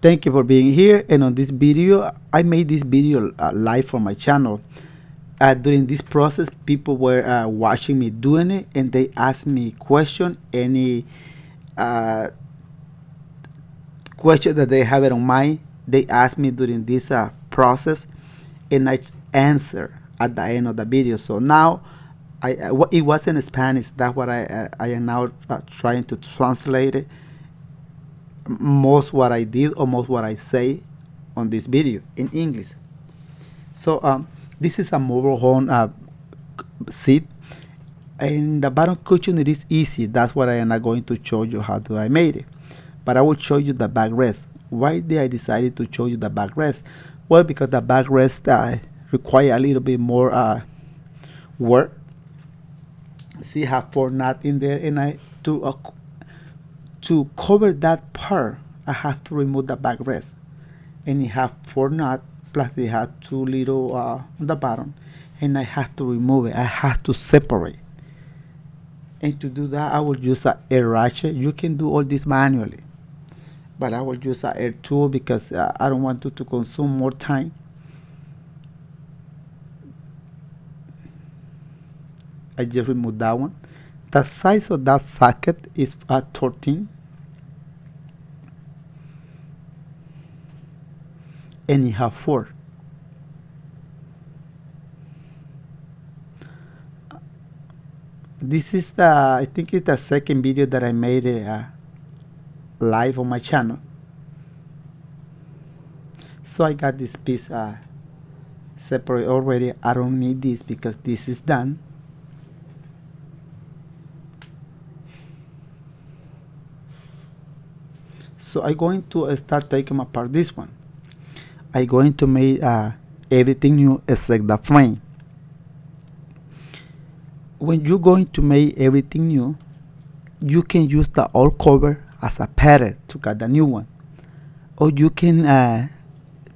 Thank you for being here. And on this video, I made this video live for my channel. During this process, people were watching me doing it, and they asked me any question that they have it on mind. They asked me during this process, and I answer at the end of the video. So now it was in Spanish. That's what I am now trying to translate it. Most what I did, or most what I say on this video in English. So this is a mobile home seat, and the bottom cushion, it is easy. That's what I am not going to show you how I made it, but I will show you the backrest. Why did I decided to show you the backrest? Well, because the backrest require a little bit more work. See, I have 4 nuts in there, and to cover that part, I have to remove the backrest, and it have 4 nuts, plus it has 2 little on the bottom, and I have to remove it. I have to separate, and to do that, I will use an air ratchet. You can do all this manually, but I will use an air tool because I don't want to consume more time. I just removed that one. The size of that socket is 13, and it have 4. This is I think it's the second video that I made live on my channel. So I got this piece separate already. I don't need this because this is done. So I'm going to start taking apart this one. I'm going to make everything new except the frame. When you're going to make everything new, you can use the old cover as a pattern to cut the new one, or you can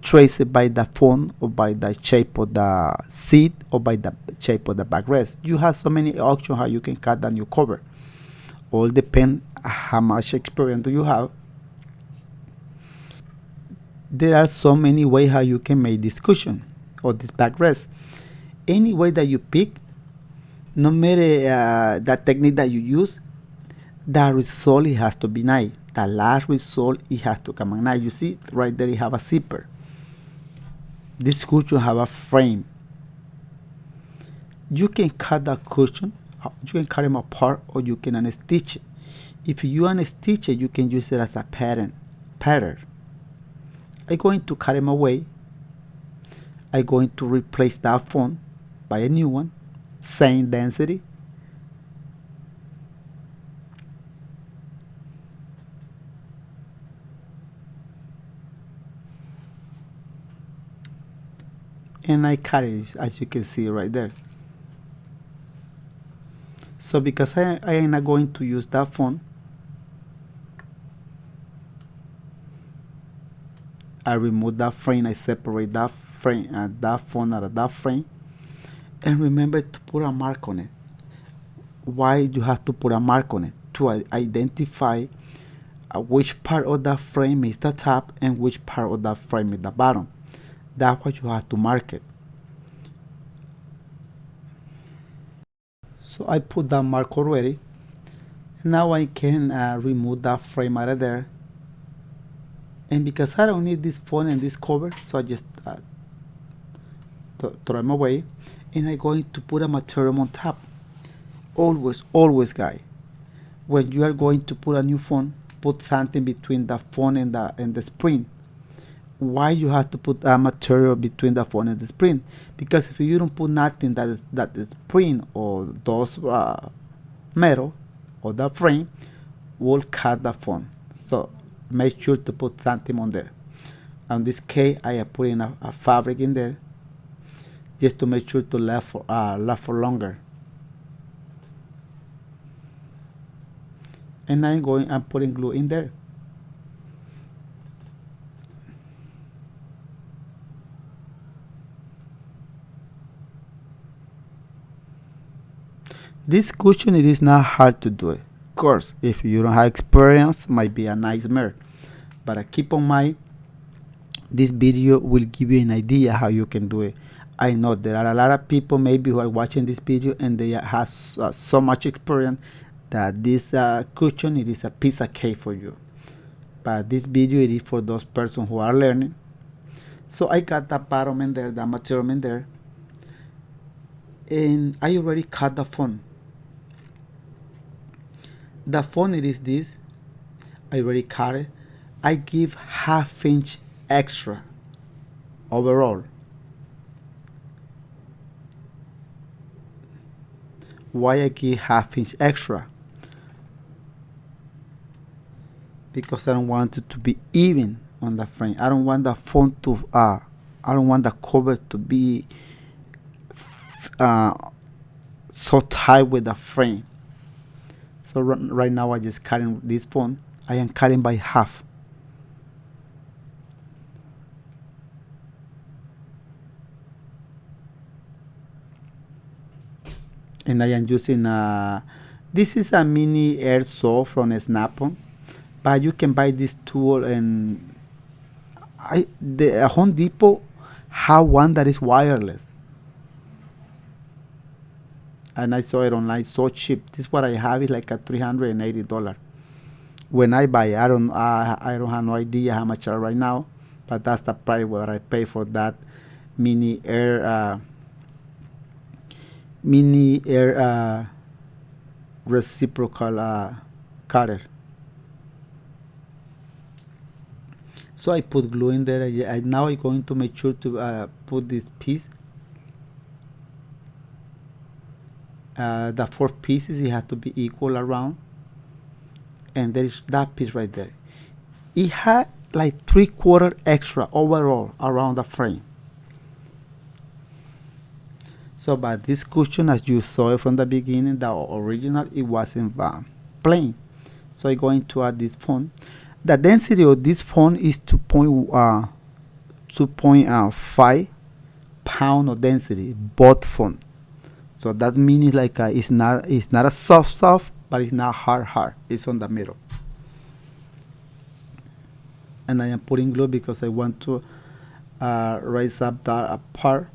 trace it by the font, or by the shape of the seat, or by the shape of the backrest. You have so many options how you can cut the new cover. All depend how much experience do you have. There are so many ways how you can make this cushion or this backrest. Any way that you pick, no matter the technique that you use, the result, it has to be nice. The last result, it has to come out nice. You see right there, you have a zipper. This cushion have a frame. You can cut the cushion, you can cut them apart, or you can unstitch it. If you unstitch it, you can use it as a pattern. I'm going to cut them away. I'm going to replace that font by a new one, same density. And I cut it, as you can see right there. So because I am not going to use that font, I remove that frame. I separate that frame and that font out of that frame. And remember to put a mark on it. Why you have to put a mark on it? To identify which part of that frame is the top and which part of that frame is the bottom. That's what you have to mark it. So I put that mark already. Now I can remove that frame out of there. And because I don't need this font and this cover, so I just throw them away. And I'm going to put a material on top. Always, guys, when you are going to put a new font, put something between the font and the spring. Why you have to put a material between the font and the spring? Because if you don't put nothing that is spring or those metal or the frame, will cut the font. So make sure to put something on there. In this case, I am putting a fabric in there just to make sure to last for longer. And I'm putting glue in there. This cushion, it is not hard to do it. Of course, if you don't have experience, might be a nightmare. But keep in mind, this video will give you an idea how you can do it. I know there are a lot of people maybe who are watching this video and they have so much experience that this cushion, it is a piece of cake for you, but this video it is for those persons who are learning. So I got that bottom in there, that material in there, and I already cut the phone. The phone it is this. I already cut it. I give ½ inch extra overall. Why I give ½ inch extra? Because I don't want it to be even on the frame. I don't want the phone to I don't want the cover to be so tight with the frame. So right now I just cutting this phone. I am cutting by half. And I am using this is a mini air saw from Snap-on, but you can buy this tool, and the Home Depot have one that is wireless, and I saw it online so cheap. This what I have is like a $380. When I buy, I don't have no idea how much are right now, but that's the price what I pay for that mini air reciprocal cutter. So I put glue in there. Now I'm going to make sure to put this piece. The 4 pieces, it has to be equal around, and there is that piece right there. It had like 3/4 extra overall around the frame. So, but this cushion, as you saw it from the beginning, the original, it wasn't plain. So I'm going to add this phone. The density of this phone is 2.5 pound of density, both phone. So that means like it's not a soft, but it's not hard. It's on the middle. And I am putting glue because I want to raise up that part.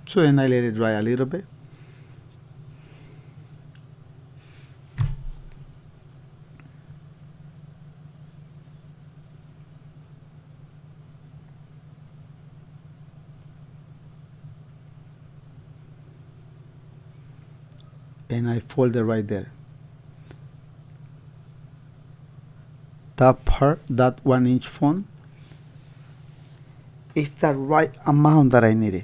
So and I let it dry a little bit. And I fold it right there. That part, that 1-inch phone, is the right amount that I needed.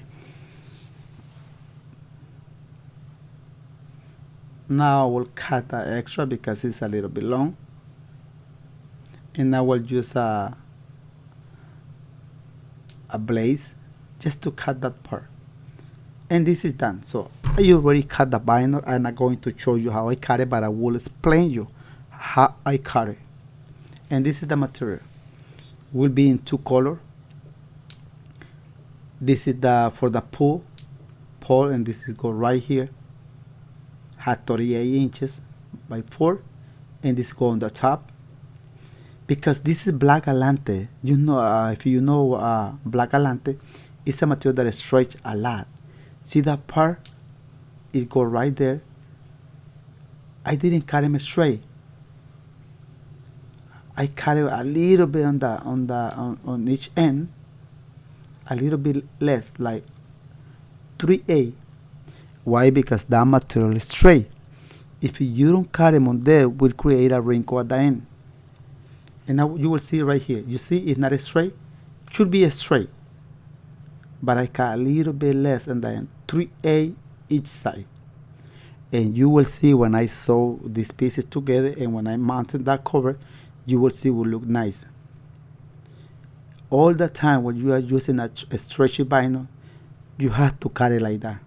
Now I will cut the extra because it's a little bit long, and I will use a blaze just to cut that part. And this is done. So I already cut the vinyl. I'm not going to show you how I cut it, but I will explain you how I cut it. And this is the material. Will be in 2 colors. This is for the pole, and this is go right here. Had 38 inches by 4, and this go on the top. Because this is black alante. You know, if you know black alante, it's a material that stretch a lot. See that part? It go right there. I didn't cut him straight. I cut it a little bit on each end, a little bit less, like 3/8. Why? Because that material is straight. If you don't cut him on there, will create a wrinkle at the end. And now you will see right here. You see, it's not straight. Should be straight, but I cut a little bit less and then 3/8 each side. And you will see when I sew these pieces together and when I mounted that cover, you will see it will look nice. All the time when you are using a stretchy vinyl, you have to cut it like that.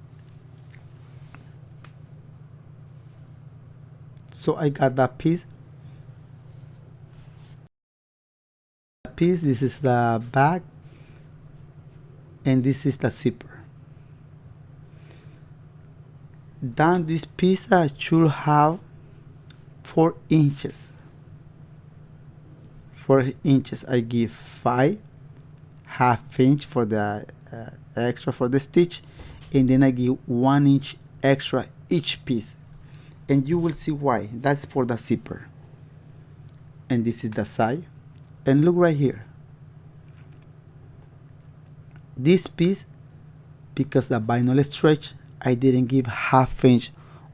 So I got that piece piece, this is the back, and this is the zipper. Then this piece should have 4 inches. 4 inches. I give 5 half inch for the extra for the stitch, and then I give 1 inch extra each piece, and you will see why. That's for the zipper. And this is the side, and look right here, this piece, because the vinyl stretch, I didn't give half inch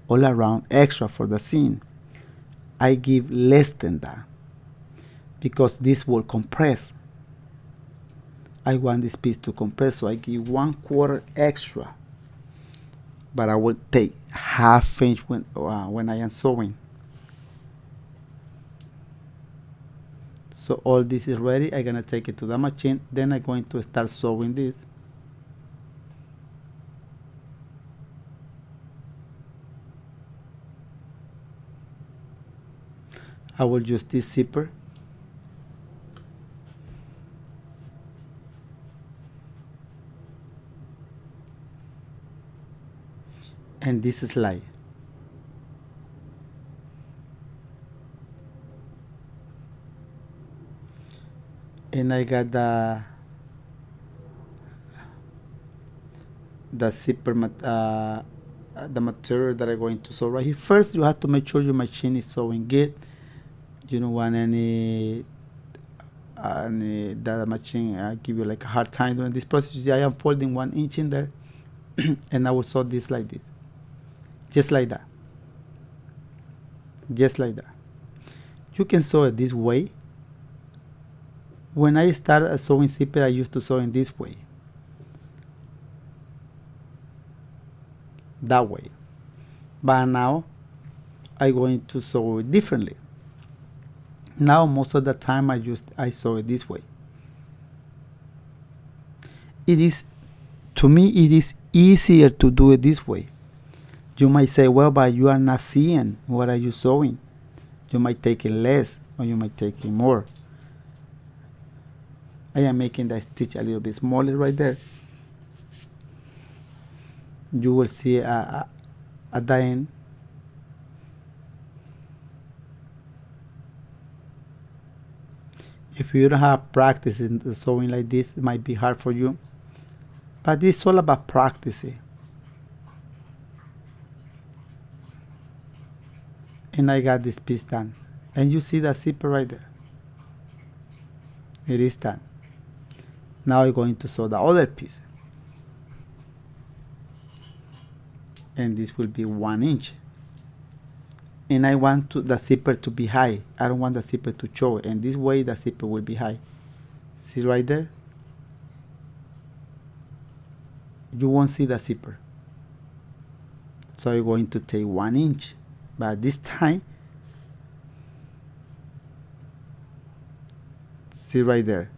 all around extra for the seam. I give less than that because this will compress. I want this piece to compress, so I give 1/4 extra, but I will take half inch when I am sewing. So all this is ready. I'm gonna take it to the machine, then I'm going to start sewing this. I will use this zipper. And this slide. And I got the zipper, the material that I'm going to sew right here. First, you have to make sure your machine is sewing good. You don't want any that machine give you like a hard time during this process. You see, I am folding 1 inch in there, and I will sew this like this, just like that, just like that. You can sew it this way. When I started sewing zipper, I used to sew in this way, that way, but now I'm going to sew it differently. Now most of the time I sew it this way. It is, to me, it is easier to do it this way. You might say, well, but you are not seeing what are you sewing. You might take it less, or you might take it more. I am making the stitch a little bit smaller right there. You will see at the end. If you don't have practice in sewing like this, it might be hard for you. But it's all about practicing. And I got this piece done. And you see the zipper right there. It is done. Now I'm going to sew the other piece. And this will be 1 inch. And I want the zipper to be high. I don't want the zipper to show, and this way the zipper will be high. See right there? You won't see the zipper. So you're going to take 1 inch, but this time, see right there.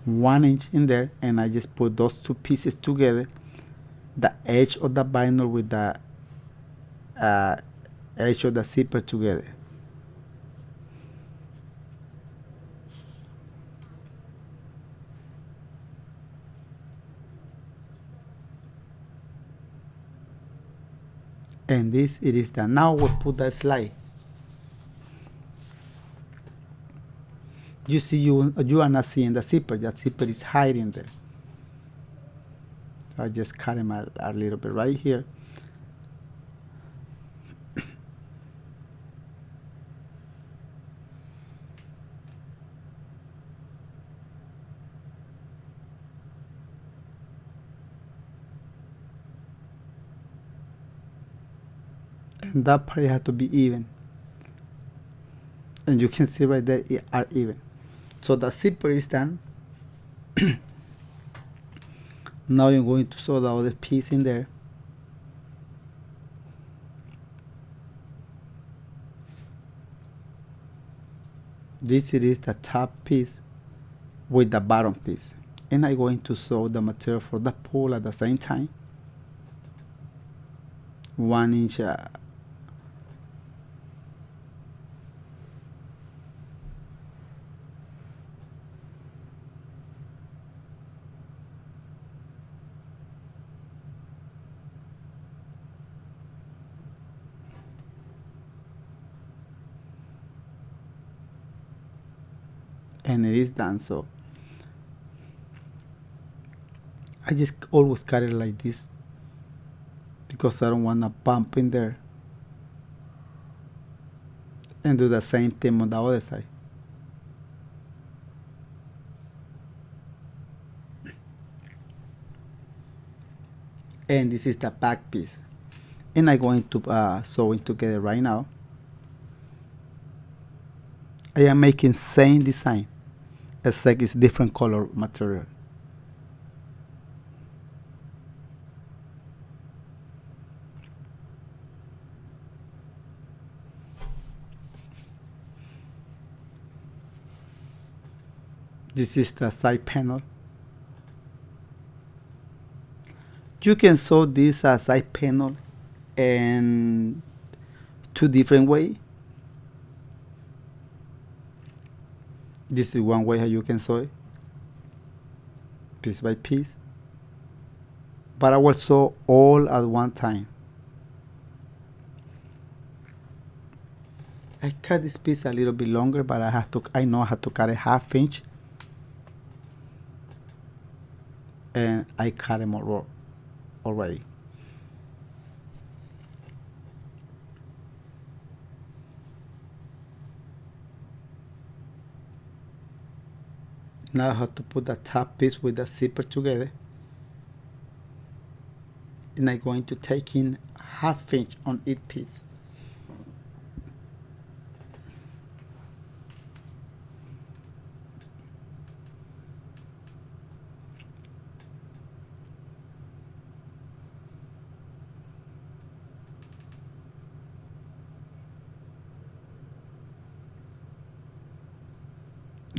One inch in there, and I just put those two pieces together, the edge of the vinyl with the edge of the zipper together. And this, it is done. Now we'll put the slide. You see, you are not seeing the zipper. That zipper is hiding there. So I just cut him a little bit right here. And that part has to be even. And you can see right there, it are even. So the zipper is done. Now I'm going to sew the other piece in there. This is the top piece with the bottom piece, and I'm going to sew the material for the pole at the same time. 1 inch and it is done. So I just always cut it like this because I don't want to bump in there, and do the same thing on the other side. And this is the back piece, and I'm going to sew it together right now. I am making same design, except it's different color material. This is the side panel. You can sew this side panel in 2 different ways. This is one way how you can sew it, piece by piece. But I will sew all at one time. I cut this piece a little bit longer, but I know how to cut it 1/2 inch. And I cut them already. Now I have to put the top piece with the zipper together. And I'm going to take in 1/2 inch on each piece.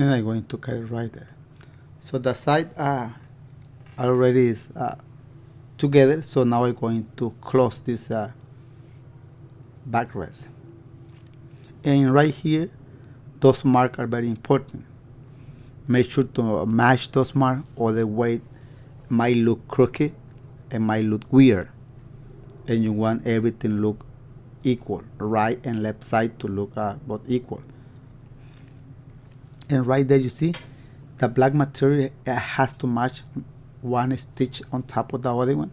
And I'm going to cut it right there. So the side already is together. So now I'm going to close this backrest. And right here, those marks are very important. Make sure to match those marks, or the way might look crooked and might look weird. And you want everything look equal, right and left side to look both equal. And right there you see the black material, it has to match one stitch on top of the other one.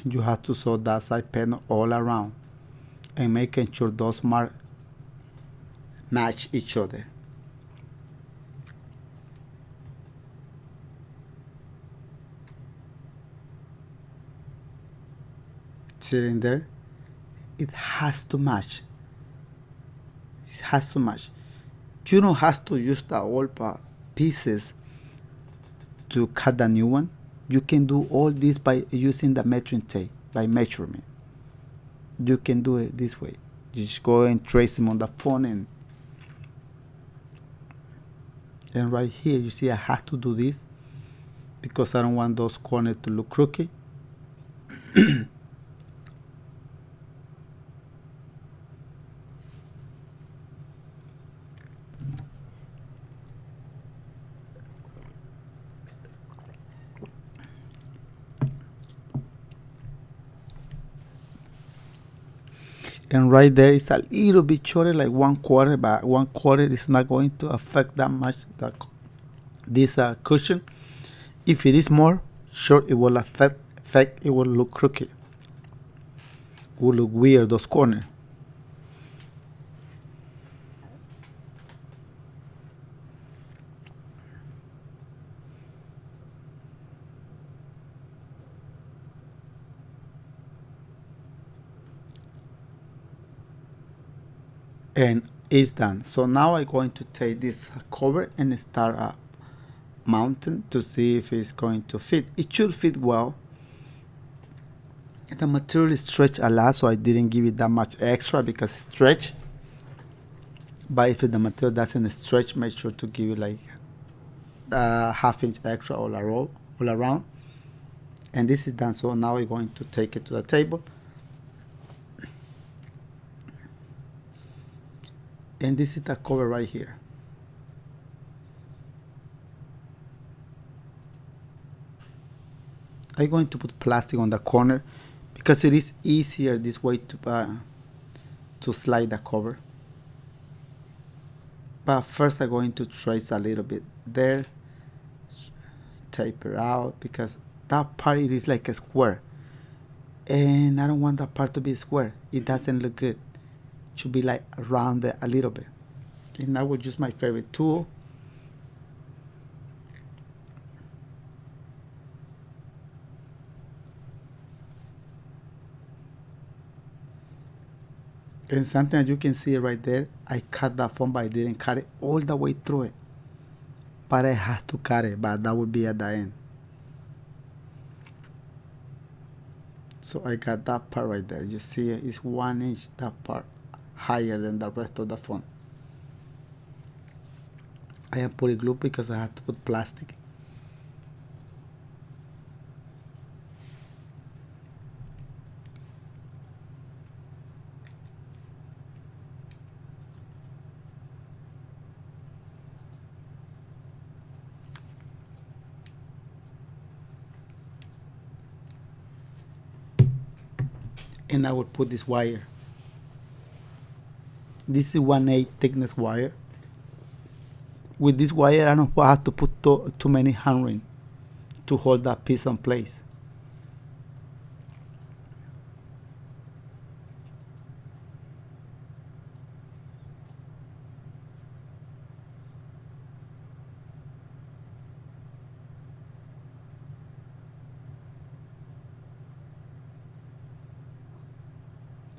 And you have to sew that side panel all around and making sure those marks match each other. Sitting there, it has to match. It has to match. You don't have to use the old pieces to cut the new one. You can do all this by using the measuring tape, by measurement. You can do it this way. Just go and trace them on the phone, and right here you see I have to do this because I don't want those corners to look crooked. And right there it's a little bit shorter, like 1/4, but 1/4 is not going to affect that much this cushion. If it is more short, it will affect, it will look crooked. It will look weird, those corners. and it's done. So now I'm going to take this cover and start mounting to see if it's going to fit. It should fit well. The material is stretched a lot, so I didn't give it that much extra because it's stretched. But if the material doesn't stretch, make sure to give it like ½ inch extra all around. And this is done. So now we're going to take it to the table. And this is the cover right here. I'm going to put plastic on the corner because it is easier this way to slide the cover. But first I'm going to trace a little bit there, taper out, because that part it is like a square, and I don't want that part to be square. It doesn't look good. It should be like rounded a little bit. And I will use my favorite tool. And something that you can see right there, I cut that foam, but I didn't cut it all the way through it. But I have to cut it, but that would be at the end. So I got that part right there. You see it's 1 inch, that part higher than the rest of the foam. I am putting glue because I have to put plastic. And I will put this wire. This is 1/8 thickness wire. With this wire, I don't have to put too many hand rings to hold that piece in place.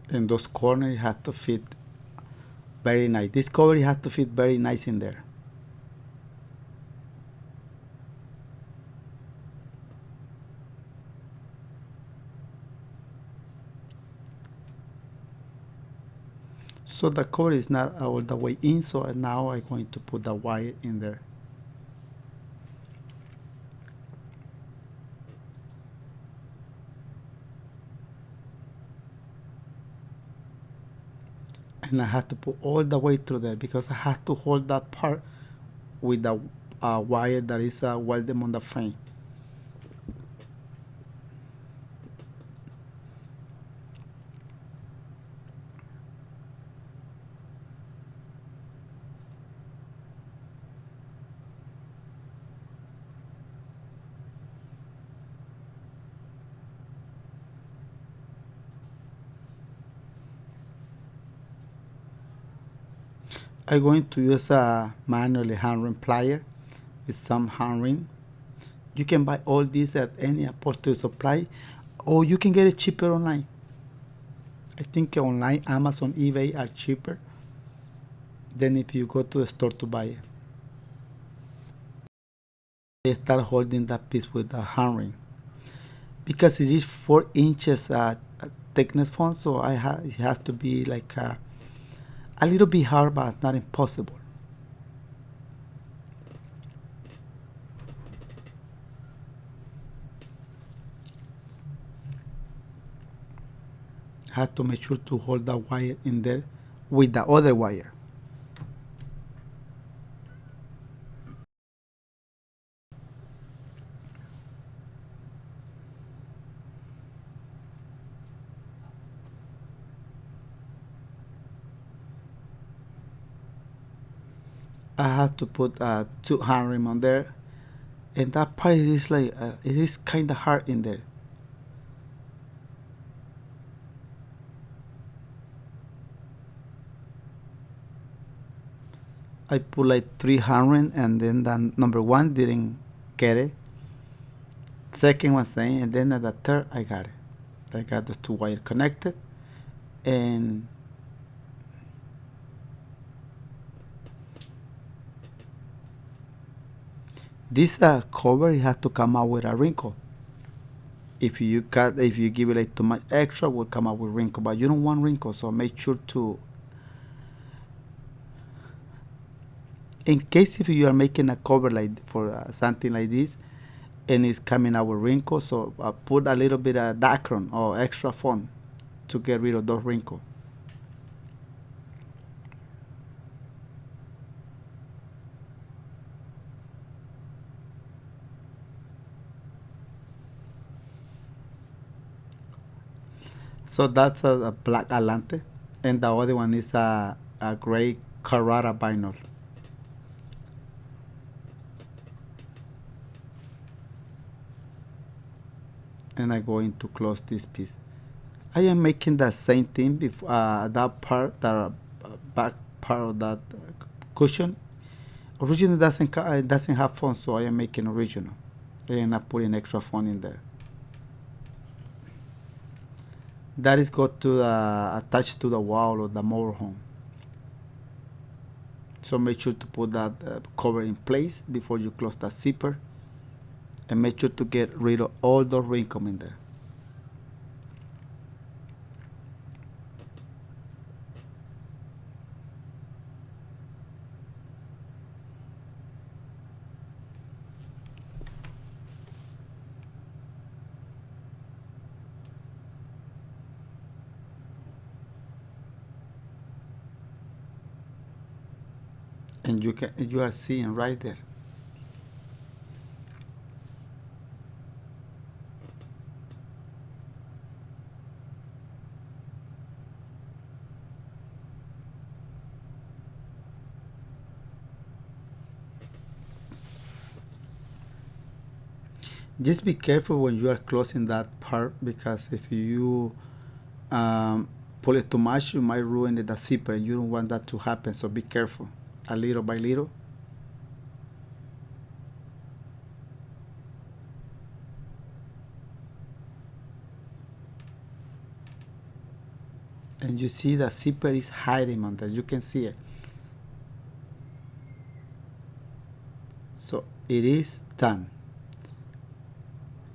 And those corners have to fit very nice. This cover has to fit very nice in there. So the cover is not all the way in, so now I'm going to put the wire in there. And I have to put all the way through there because I have to hold that part with the wire that is welded on the frame. I'm going to use a manually hand ring plier with some hand ring. You can buy all these at any upholstery supply, or you can get it cheaper online. I think online, Amazon, eBay are cheaper than if you go to the store to buy it. I start holding that piece with a hand ring because it is 4 inches thickness foam, so it has to be like a little bit hard, but it's not impossible. Have to make sure to hold the wire in there with the other wire. I have to put 2 hand rim on there, and that part is like it is kind of hard in there. I put like 3 hand rim, and then the number 1 didn't get it. Second one same, and then at the third I got it. I got the 2 wires connected, and This cover, it has to come out with a wrinkle. If you give it like too much extra, will come out with wrinkle, but you don't want wrinkle, so make sure to, in case if you are making a cover like for something like this and it's coming out with wrinkles, so put a little bit of background or extra font to get rid of those wrinkles. So that's a black Alante, and the other one is a gray Carrara vinyl. And I'm going to close this piece. I am making the same thing before that part, the back part of that cushion. Original doesn't have font, so I am making original. I am not putting extra font in there. That is got to attach to the wall of the motorhome. So make sure to put that cover in place before you close the zipper, and make sure to get rid of all the wrinkles in there. And you are seeing right there. Just be careful when you are closing that part, because if you pull it too much, you might ruin the zipper, and you don't want that to happen. So be careful, a little by little. And you see the zipper is hiding on there. You can see it. So it is done.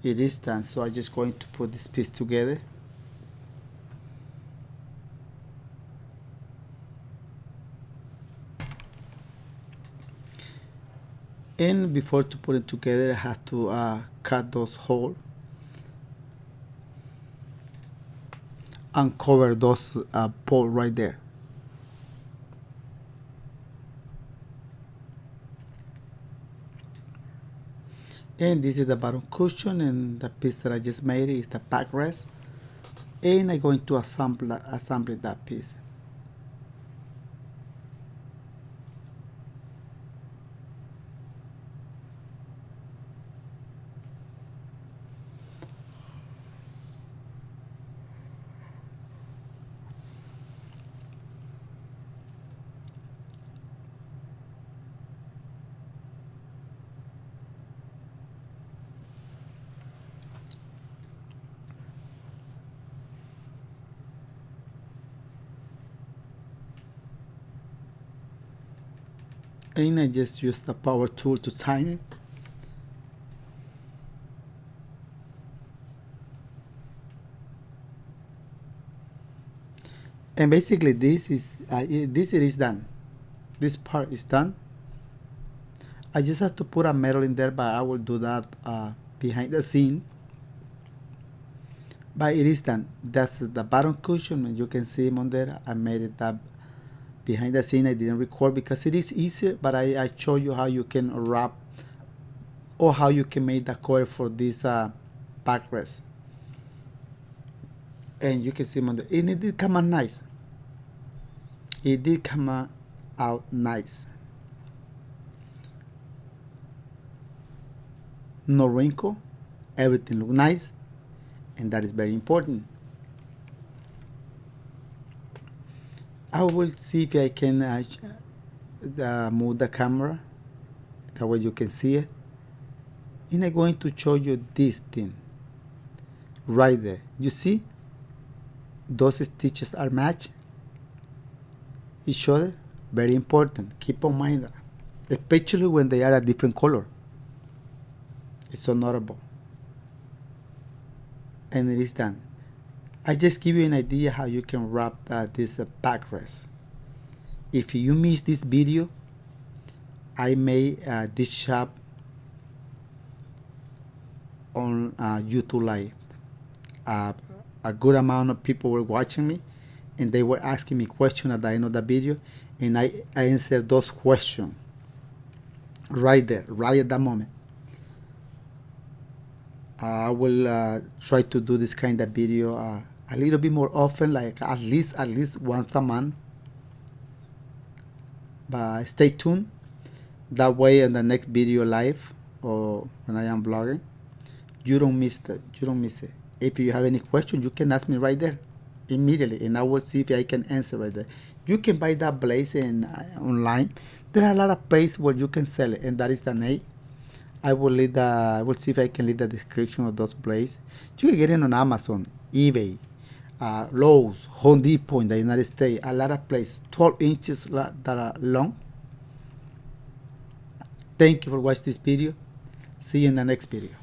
It is done. So I'm just going to put this piece together. And before to put it together, I have to cut those holes and cover those poles right there. And this is the bottom cushion, and the piece that I just made is the backrest. And I'm going to assemble that piece. And I just use the power tool to tighten it. And basically this is done. This part is done. I just have to put a metal in there, but I will do that behind the scene. But it is done. That's the bottom cushion, and you can see him on there. I made it up behind the scene. I didn't record because it is easier, but I show you how you can wrap, or how you can make the cover for this backrest. And you can see him on there. And it did come out nice. It did come out nice. No wrinkle. Everything look nice, and that is very important. I will see if I can move the camera, that way you can see it. And I'm going to show you this thing right there. You see, those stitches are matched each other. Very important. Keep in mind that, especially when they are a different color. It's so notable. And it is done. I just give you an idea how you can wrap this backrest. If you missed this video, I made this shop on YouTube Live. A good amount of people were watching me, and they were asking me questions at the end of the video, and I answered those questions right there, right at that moment. I will try to do this kind of video a little bit more often, like at least once a month. But stay tuned. That way, in the next video live or when I am vlogging, you don't miss it. If you have any question, you can ask me right there immediately, and I will see if I can answer right there. You can buy that blaze online. There are a lot of places where you can sell it, and that is the name. I will see if I can leave the description of those places. You can get it on Amazon, eBay, Lowe's, Home Depot in the United States. A lot of places, 12 inches that are long. Thank you for watching this video. See you in the next video.